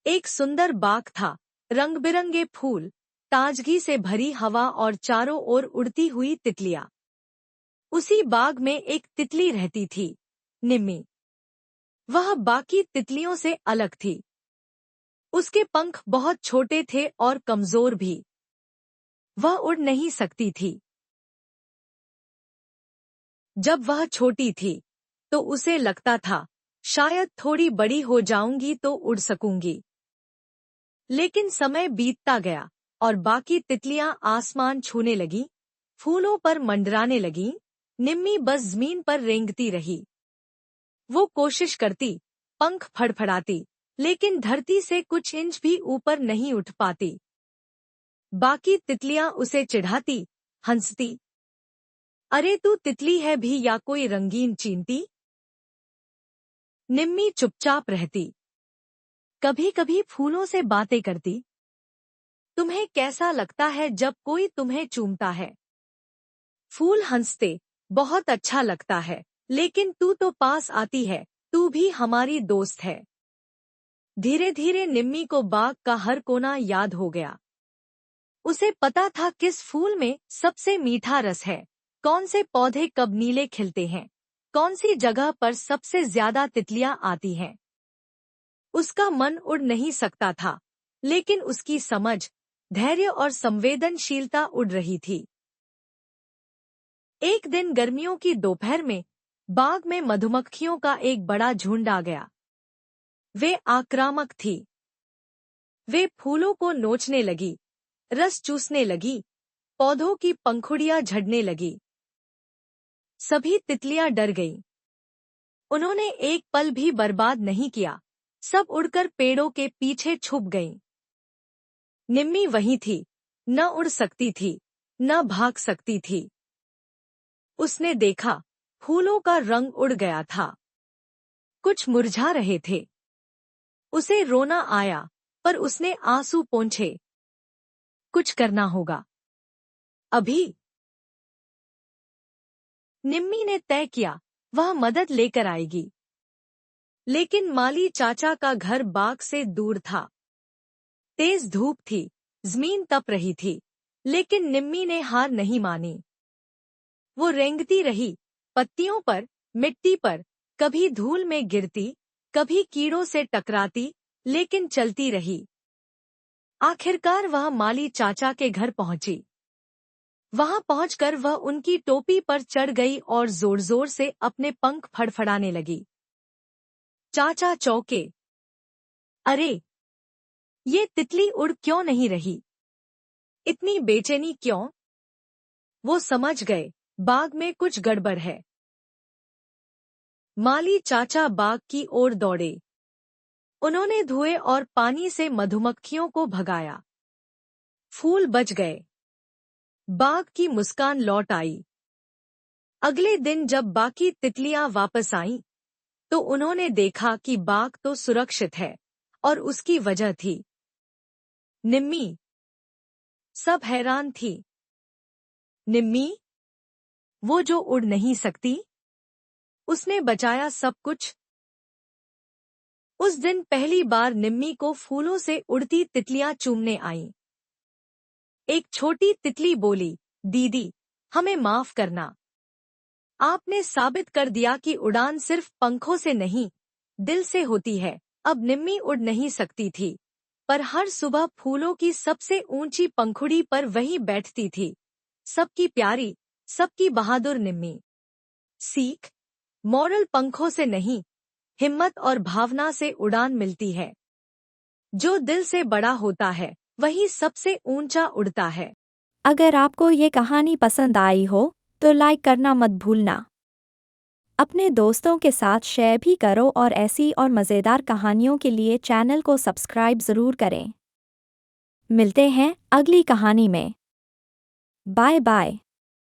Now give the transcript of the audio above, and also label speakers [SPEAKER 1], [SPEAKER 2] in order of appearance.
[SPEAKER 1] एक सुंदर बाग था, रंग बिरंगे फूल, ताजगी से भरी हवा और चारों ओर उड़ती हुई तितलियां। उसी बाग में एक तितली रहती थी, निम्मी। वह बाकी तितलियों से अलग थी। उसके पंख बहुत छोटे थे और कमजोर भी। वह उड़ नहीं सकती थी। जब वह छोटी थी तो उसे लगता था, शायद थोड़ी बड़ी हो जाऊंगी तो उड़ सकूंगी। लेकिन समय बीतता गया और बाकी तितलियां आसमान छूने लगीं, फूलों पर मंडराने लगीं। निम्मी बस जमीन पर रेंगती रही। वो कोशिश करती, पंख फड़फड़ाती, लेकिन धरती से कुछ इंच भी ऊपर नहीं उठ पाती। बाकी तितलियां उसे चिढ़ाती, हंसती। अरे तू तितली है भी या कोई रंगीन चींटी? निम्मी चुपचाप रहती। कभी कभी फूलों से बातें करती। तुम्हें कैसा लगता है जब कोई तुम्हें चूमता है? फूल हंसते, बहुत अच्छा लगता है, लेकिन तू तो पास आती है, तू भी हमारी दोस्त है। धीरे धीरे निम्मी को बाग का हर कोना याद हो गया। उसे पता था किस फूल में सबसे मीठा रस है, कौन से पौधे कब नीले खिलते हैं, कौन सी जगह पर सबसे ज्यादा तितलियां आती हैं। उसका मन उड़ नहीं सकता था, लेकिन उसकी समझ, धैर्य और संवेदनशीलता उड़ रही थी। एक दिन गर्मियों की दोपहर में बाग में मधुमक्खियों का एक बड़ा झुंड आ गया। वे आक्रामक थी। वे फूलों को नोचने लगी, रस चूसने लगी, पौधों की पंखुड़ियां झड़ने लगी। सभी तितलियां डर गईं। उन्होंने एक पल भी बर्बाद नहीं किया, सब उड़कर पेड़ों के पीछे छुप गईं। निम्मी वहीं थी, न उड़ सकती थी, न भाग सकती थी। उसने देखा, फूलों का रंग उड़ गया था। कुछ मुरझा रहे थे। उसे रोना आया, पर उसने आंसू पोंछे। कुछ करना होगा। अभी। निम्मी ने तय किया, वह मदद लेकर आएगी। लेकिन माली चाचा का घर बाग से दूर था। तेज धूप थी, जमीन तप रही थी, लेकिन निम्मी ने हार नहीं मानी। वो रेंगती रही, पत्तियों पर, मिट्टी पर, कभी धूल में गिरती, कभी कीड़ों से टकराती, लेकिन चलती रही। आखिरकार वह माली चाचा के घर पहुंची। वहां पहुंचकर वह उनकी टोपी पर चढ़ गई और जोर जोर से अपने पंख फड़फड़ाने लगी। चाचा चौंके। अरे, ये तितली उड़ क्यों नहीं रही? इतनी बेचैनी क्यों? वो समझ गए, बाग में कुछ गड़बड़ है। माली चाचा बाग की ओर दौड़े। उन्होंने धुएं और पानी से मधुमक्खियों को भगाया। फूल बच गए। बाग की मुस्कान लौट आई। अगले दिन जब बाकी तितलियां वापस आईं, तो उन्होंने देखा कि बाग तो सुरक्षित है, और उसकी वजह थी निम्मी। सब हैरान थी। निम्मी, वो जो उड़ नहीं सकती, उसने बचाया सब कुछ। उस दिन पहली बार निम्मी को फूलों से उड़ती तितलियां चूमने आईं। एक छोटी तितली बोली, दीदी, हमें माफ करना। आपने साबित कर दिया कि उड़ान सिर्फ पंखों से नहीं, दिल से होती है। अब निम्मी उड़ नहीं सकती थी, पर हर सुबह फूलों की सबसे ऊंची पंखुड़ी पर वही बैठती थी। सबकी प्यारी, सबकी बहादुर निम्मी। सीख, मॉरल पंखों से नहीं, हिम्मत और भावना से उड़ान मिलती है। जो दिल से बड़ा होता है, वही सबसे ऊंचा उड़ता है।
[SPEAKER 2] अगर आपको ये कहानी पसंद आई हो तो लाइक करना मत भूलना। अपने दोस्तों के साथ शेयर भी करो और ऐसी और मज़ेदार कहानियों के लिए चैनल को सब्सक्राइब ज़रूर करें। मिलते हैं अगली कहानी में। Bye bye.